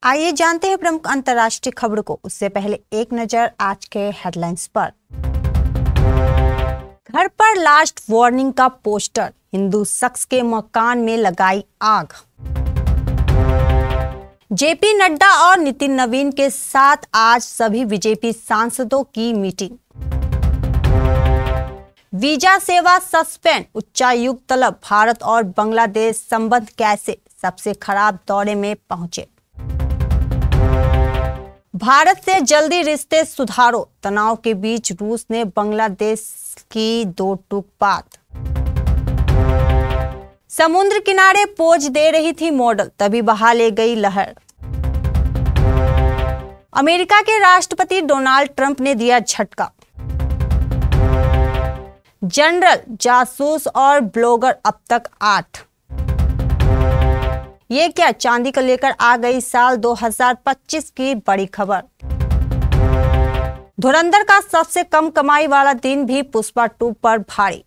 आइए जानते हैं प्रमुख अंतर्राष्ट्रीय खबरों को। उससे पहले एक नजर आज के हेडलाइंस पर। घर पर लास्ट वार्निंग का पोस्टर, हिंदू शख्स के मकान में लगाई आग। जेपी नड्डा और नितिन नवीन के साथ आज सभी बीजेपी सांसदों की मीटिंग। वीजा सेवा सस्पेंड, उच्चायुक्त तलब, भारत और बांग्लादेश संबंध कैसे सबसे खराब दौरे में पहुंचे। भारत से जल्दी रिश्ते सुधारो, तनाव के बीच रूस ने बांग्लादेश की दो टूक बात। समुद्र किनारे पोज दे रही थी मॉडल, तभी बहा ले गई लहर। अमेरिका के राष्ट्रपति डोनाल्ड ट्रंप ने दिया झटका। जनरल, जासूस और ब्लॉगर अब तक 8। ये क्या, चांदी को लेकर आ गई साल 2025 की बड़ी खबर। धुरंधर का सबसे कम कमाई वाला दिन भी पुष्पा 2 पर भारी।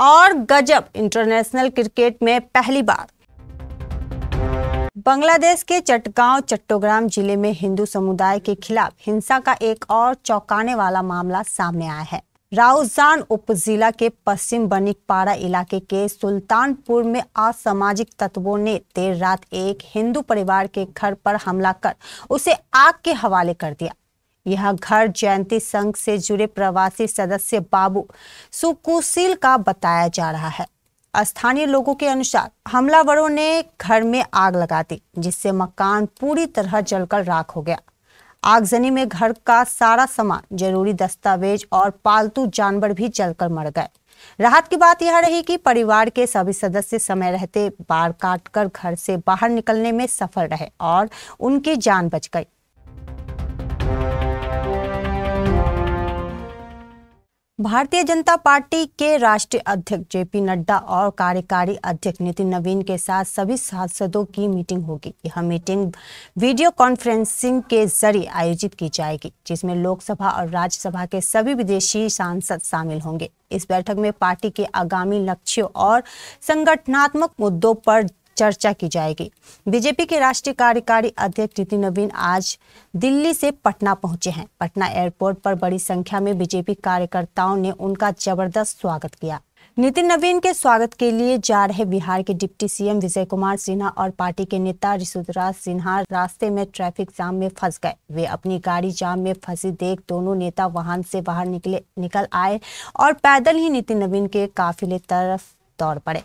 और गजब, इंटरनेशनल क्रिकेट में पहली बार। बांग्लादेश के चट्टोग्राम जिले में हिंदू समुदाय के खिलाफ हिंसा का एक और चौंकाने वाला मामला सामने आया है। राउजान उपजिला के पश्चिम बनिकपाड़ा इलाके के सुल्तानपुर में असामाजिक तत्वों ने देर रात एक हिंदू परिवार के घर पर हमला कर उसे आग के हवाले कर दिया। यह घर जयंती संघ से जुड़े प्रवासी सदस्य बाबू सुकुशील का बताया जा रहा है। स्थानीय लोगों के अनुसार हमलावरों ने घर में आग लगा दी, जिससे मकान पूरी तरह जलकर राख हो गया। आगजनी में घर का सारा सामान, जरूरी दस्तावेज और पालतू जानवर भी जलकर मर गए। राहत की बात यह रही कि परिवार के सभी सदस्य समय रहते बाड़ काटकर घर से बाहर निकलने में सफल रहे और उनकी जान बच गई। भारतीय जनता पार्टी के राष्ट्रीय अध्यक्ष जेपी नड्डा और कार्यकारी अध्यक्ष नितिन नवीन के साथ सभी सांसदों की मीटिंग होगी। यह मीटिंग वीडियो कॉन्फ्रेंसिंग के जरिए आयोजित की जाएगी, जिसमें लोकसभा और राज्यसभा के सभी विदेशी सांसद शामिल होंगे। इस बैठक में पार्टी के आगामी लक्ष्यों और संगठनात्मक मुद्दों पर चर्चा की जाएगी। बीजेपी के राष्ट्रीय कार्यकारी अध्यक्ष नितिन नवीन आज दिल्ली से पटना पहुंचे हैं। पटना एयरपोर्ट पर बड़ी संख्या में बीजेपी कार्यकर्ताओं ने उनका जबरदस्त स्वागत किया। नितिन नवीन के स्वागत के लिए जा रहे बिहार के डिप्टी सीएम विजय कुमार सिन्हा और पार्टी के नेता ऋषिराज सिन्हा रास्ते में ट्रैफिक जाम में फंस गए। वे अपनी गाड़ी जाम में फंसी देख दोनों नेता वाहन से बाहर निकल आए और पैदल ही नितिन नवीन के काफिले तरफ दौड़ पड़े।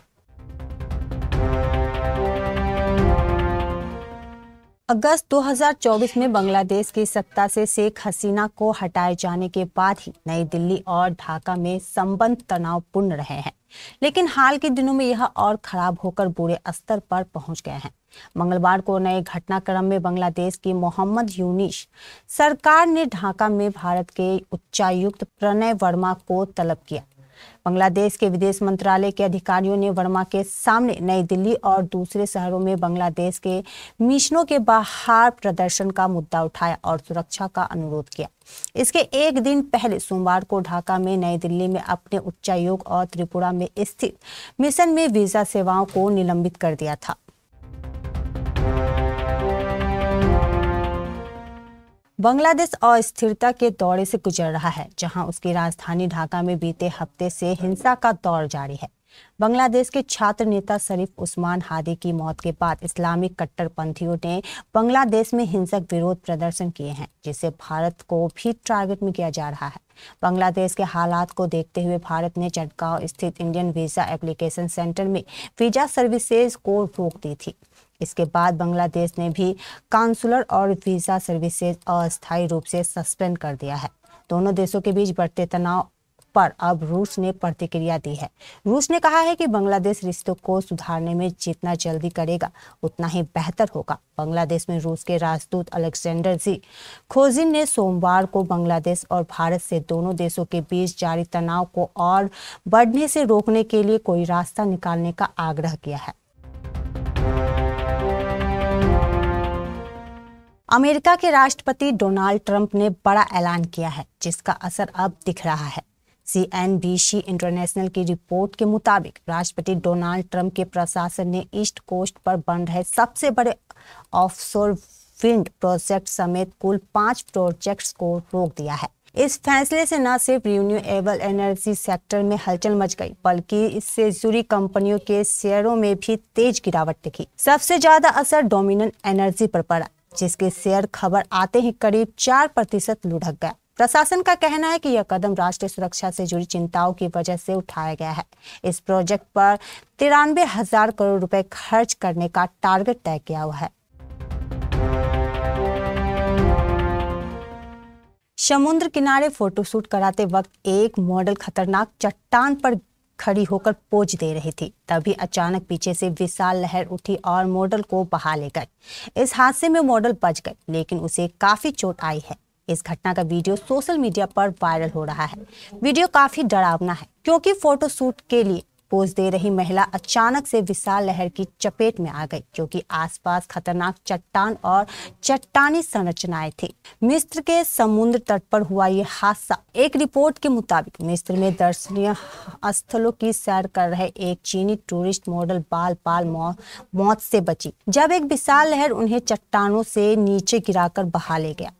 अगस्त 2024 में बांग्लादेश की सत्ता से शेख हसीना को हटाए जाने के बाद ही नई दिल्ली और ढाका में संबंध तनावपूर्ण रहे हैं, लेकिन हाल के दिनों में यह और खराब होकर बुरे स्तर पर पहुंच गए हैं। मंगलवार को नए घटनाक्रम में बांग्लादेश की मोहम्मद यूनिस सरकार ने ढाका में भारत के उच्चायुक्त प्रणय वर्मा को तलब किया। बांग्लादेश के विदेश मंत्रालय के अधिकारियों ने वर्मा के सामने नई दिल्ली और दूसरे शहरों में बांग्लादेश के मिशनों के बाहर प्रदर्शन का मुद्दा उठाया और सुरक्षा का अनुरोध किया। इसके एक दिन पहले सोमवार को ढाका में नई दिल्ली में अपने उच्चायोग और त्रिपुरा में स्थित मिशन में वीजा सेवाओं को निलंबित कर दिया था। बांग्लादेश अस्थिरता के दौरे से गुजर रहा है, जहां उसकी राजधानी ढाका में बीते हफ्ते से हिंसा का दौर जारी है। बांग्लादेश के छात्र नेता शरीफ उस्मान हादी की मौत के बाद इस्लामिक कट्टरपंथियों ने बांग्लादेश में हिंसक विरोध प्रदर्शन किए हैं, जिसे भारत को भी टारगेट में किया जा रहा है। बांग्लादेश के हालात को देखते हुए भारत ने चटगांव स्थित इंडियन वीजा एप्लीकेशन सेंटर में वीजा सर्विसेज को रोक दी थी। इसके बाद बांग्लादेश ने भी काउंसलर और वीजा सर्विसेज अस्थायी रूप से सस्पेंड कर दिया है। दोनों देशों के बीच बढ़ते तनाव पर अब रूस ने प्रतिक्रिया दी है। रूस ने कहा है कि बांग्लादेश रिश्तों को सुधारने में जितना जल्दी करेगा उतना ही बेहतर होगा। बांग्लादेश में रूस के राजदूत अलेक्जेंडर जी खोजिन ने सोमवार को बांग्लादेश और भारत से दोनों देशों के बीच जारी तनाव को और बढ़ने से रोकने के लिए कोई रास्ता निकालने का आग्रह किया है। अमेरिका के राष्ट्रपति डोनाल्ड ट्रंप ने बड़ा ऐलान किया है, जिसका असर अब दिख रहा है। CNBC इंटरनेशनल की रिपोर्ट के मुताबिक राष्ट्रपति डोनाल्ड ट्रंप के प्रशासन ने ईस्ट कोस्ट पर बन रहे सबसे बड़े ऑफशोर विंड प्रोजेक्ट समेत कुल 5 प्रोजेक्ट्स को रोक दिया है। इस फैसले से न सिर्फ रिन्यूएबल एनर्जी सेक्टर में हलचल मच गई, बल्कि इससे जुड़ी कंपनियों के शेयरों में भी तेज गिरावट दिखी। सबसे ज्यादा असर डोमिनियन एनर्जी पर पड़ा, जिसके शेयर खबर आते ही करीब 4% लुढ़क गया। प्रशासन का कहना है कि यह कदम राष्ट्रीय सुरक्षा से जुड़ी चिंताओं की वजह से उठाया गया है। इस प्रोजेक्ट पर 93,000 करोड़ रुपए खर्च करने का टारगेट तय किया हुआ है। समुद्र किनारे फोटोशूट कराते वक्त एक मॉडल खतरनाक चट्टान पर खड़ी होकर पोज दे रही थी। तभी अचानक पीछे से विशाल लहर उठी और मॉडल को बहा ले गई। इस हादसे में मॉडल बच गई, लेकिन उसे काफी चोट आई है। इस घटना का वीडियो सोशल मीडिया पर वायरल हो रहा है। वीडियो काफी डरावना है, क्योंकि फोटोशूट के लिए पोज दे रही महिला अचानक से विशाल लहर की चपेट में आ गई, क्योंकि आसपास खतरनाक चट्टान और चट्टानी संरचनाएं थी। मिस्र के समुद्र तट पर हुआ ये हादसा। एक रिपोर्ट के मुताबिक मिस्र में दर्शनीय स्थलों की सैर कर रहे एक चीनी टूरिस्ट मॉडल बाल मौत से बची, जब एक विशाल लहर उन्हें चट्टानों से नीचे गिराकर बहा ले गया।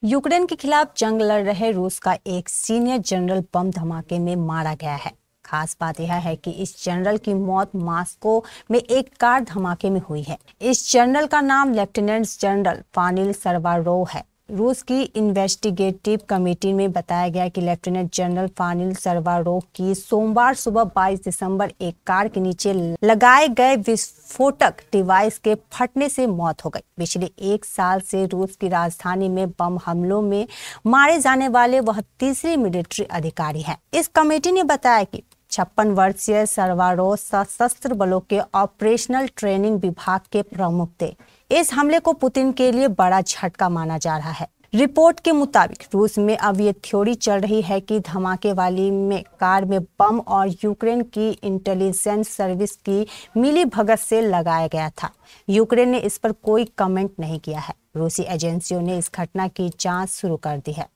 यूक्रेन के खिलाफ जंग लड़ रहे रूस का एक सीनियर जनरल बम धमाके में मारा गया है। खास बात यह है कि इस जनरल की मौत मॉस्को में एक कार धमाके में हुई है। इस जनरल का नाम लेफ्टिनेंट जनरल वानिल सरवारोव है। रूस की इन्वेस्टिगेटिव कमेटी में बताया गया कि लेफ्टिनेंट जनरल वानिल सरवारोव की सोमवार सुबह 22 दिसंबर एक कार के नीचे लगाए गए विस्फोटक डिवाइस के फटने से मौत हो गई। पिछले 1 साल से रूस की राजधानी में बम हमलों में मारे जाने वाले वह तीसरे मिलिट्री अधिकारी हैं। इस कमेटी ने बताया कि 56 वर्षीय सरवारोव सशस्त्र बलों के ऑपरेशनल ट्रेनिंग विभाग के प्रमुख थे। इस हमले को पुतिन के लिए बड़ा झटका माना जा रहा है। रिपोर्ट के मुताबिक रूस में अब ये थ्योरी चल रही है कि धमाके वाली में कार में बम और यूक्रेन की इंटेलिजेंस सर्विस की मिलीभगत से लगाया गया था। यूक्रेन ने इस पर कोई कमेंट नहीं किया है। रूसी एजेंसियों ने इस घटना की जांच शुरू कर दी है।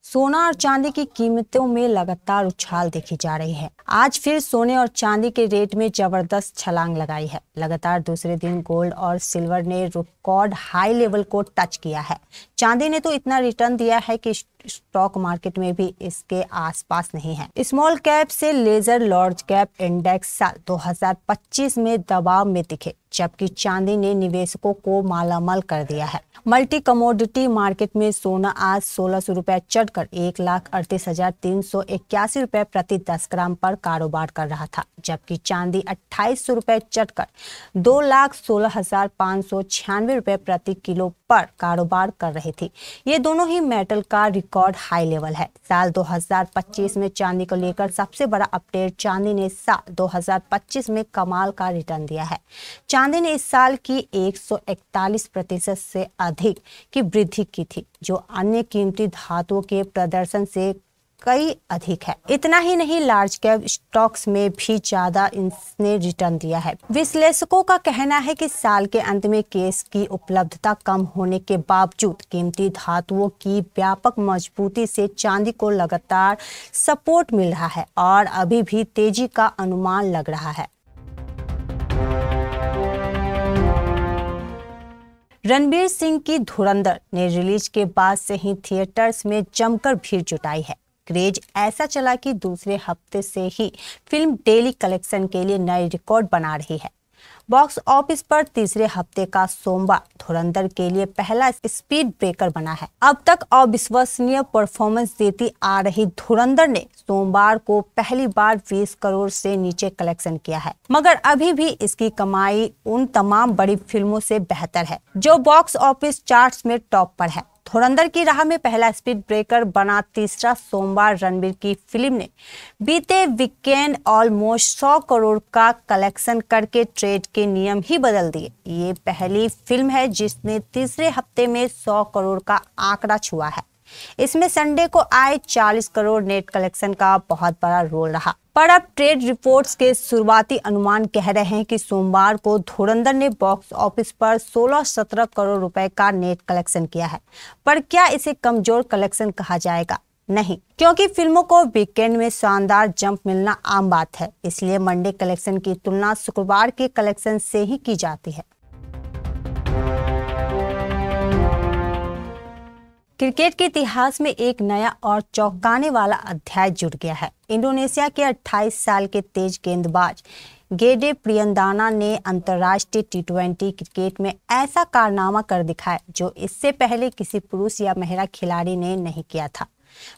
सोना और चांदी की कीमतों में लगातार उछाल देखी जा रही है। आज फिर सोने और चांदी के रेट में जबरदस्त छलांग लगाई है। लगातार दूसरे दिन गोल्ड और सिल्वर ने रिकॉर्ड हाई लेवल को टच किया है। चांदी ने तो इतना रिटर्न दिया है कि स्टॉक मार्केट में भी इसके आसपास नहीं है। स्मॉल कैप से लेजर लार्ज कैप इंडेक्स साल 2025 में दबाव में दिखे, जबकि चांदी ने निवेशकों को मालामाल कर दिया है। मल्टी कमोडिटी मार्केट में सोना आज 1600 रुपए चढ़कर 1,38,381 रुपए प्रति 10 ग्राम पर कारोबार कर रहा था, जबकि चांदी 2800 रुपए चढ़कर 2,16,596 रुपए प्रति किलो पर कारोबार कर रही थी। ये दोनों ही मेटल का रिकॉर्ड हाई लेवल है। साल 2025 में चांदी को लेकर सबसे बड़ा अपडेट, चांदी ने साल 2025 में कमाल का रिटर्न दिया है। चांदी ने इस साल की 141% से अधिक की वृद्धि की थी, जो अन्य कीमती धातुओं के प्रदर्शन से कई अधिक है। इतना ही नहीं, लार्ज कैप स्टॉक्स में भी ज्यादा इसने रिटर्न दिया है। विश्लेषकों का कहना है कि साल के अंत में कैश की उपलब्धता कम होने के बावजूद कीमती धातुओं की व्यापक मजबूती से चांदी को लगातार सपोर्ट मिल रहा है और अभी भी तेजी का अनुमान लग रहा है। रणवीर सिंह की धुरंधर ने रिलीज के बाद से ही थिएटर्स में जमकर भीड़ जुटाई है। क्रेज ऐसा चला कि दूसरे हफ्ते से ही फिल्म डेली कलेक्शन के लिए नए रिकॉर्ड बना रही है। बॉक्स ऑफिस पर तीसरे हफ्ते का सोमवार धुरंधर के लिए पहला स्पीड ब्रेकर बना है। अब तक अविश्वसनीय परफॉर्मेंस देती आ रही धुरंधर ने सोमवार को पहली बार 20 करोड़ से नीचे कलेक्शन किया है, मगर अभी भी इसकी कमाई उन तमाम बड़ी फिल्मों से बेहतर है जो बॉक्स ऑफिस चार्ट्स में टॉप पर है। धुरंधर की राह में पहला स्पीड ब्रेकर बना तीसरा सोमवार रणवीर की फिल्म ने बीते वीकेंड ऑलमोस्ट 100 करोड़ का कलेक्शन करके ट्रेड के नियम ही बदल दिए। ये पहली फिल्म है जिसने तीसरे हफ्ते में 100 करोड़ का आंकड़ा छुआ है। इसमें संडे को आए 40 करोड़ नेट कलेक्शन का बहुत बड़ा रोल रहा। पर अब ट्रेड रिपोर्ट्स के शुरुआती अनुमान कह रहे हैं कि सोमवार को धुरंधर ने बॉक्स ऑफिस पर 16-17 करोड़ रुपए का नेट कलेक्शन किया है। पर क्या इसे कमजोर कलेक्शन कहा जाएगा? नहीं, क्योंकि फिल्मों को वीकेंड में शानदार जंप मिलना आम बात है, इसलिए मंडे कलेक्शन की तुलना शुक्रवार के कलेक्शन से ही की जाती है। क्रिकेट के इतिहास में एक नया और चौंकाने वाला अध्याय जुड़ गया है। इंडोनेशिया के 28 साल के तेज गेंदबाज गेडे प्रियंदाना ने अंतर्राष्ट्रीय टी20 क्रिकेट में ऐसा कारनामा कर दिखाया जो इससे पहले किसी पुरुष या महिला खिलाड़ी ने नहीं किया था।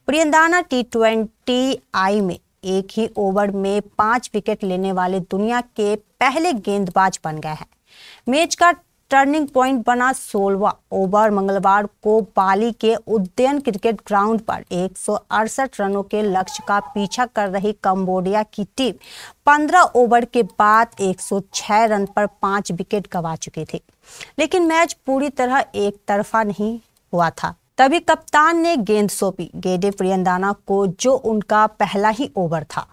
प्रियंदाना टी20 आई में एक ही ओवर में 5 विकेट लेने वाले दुनिया के पहले गेंदबाज बन गए हैं। मैच का टर्निंग पॉइंट बना 16वां ओवर मंगलवार को बाली के उद्यान क्रिकेट ग्राउंड पर 168 रनों के लक्ष्य का पीछा कर रही कंबोडिया की टीम 15 ओवर के बाद 106 रन पर 5 विकेट गंवा चुकी थी, लेकिन मैच पूरी तरह एक तरफा नहीं हुआ था। तभी कप्तान ने गेंद सौंपी गेडे प्रियंदाना को, जो उनका पहला ही ओवर था।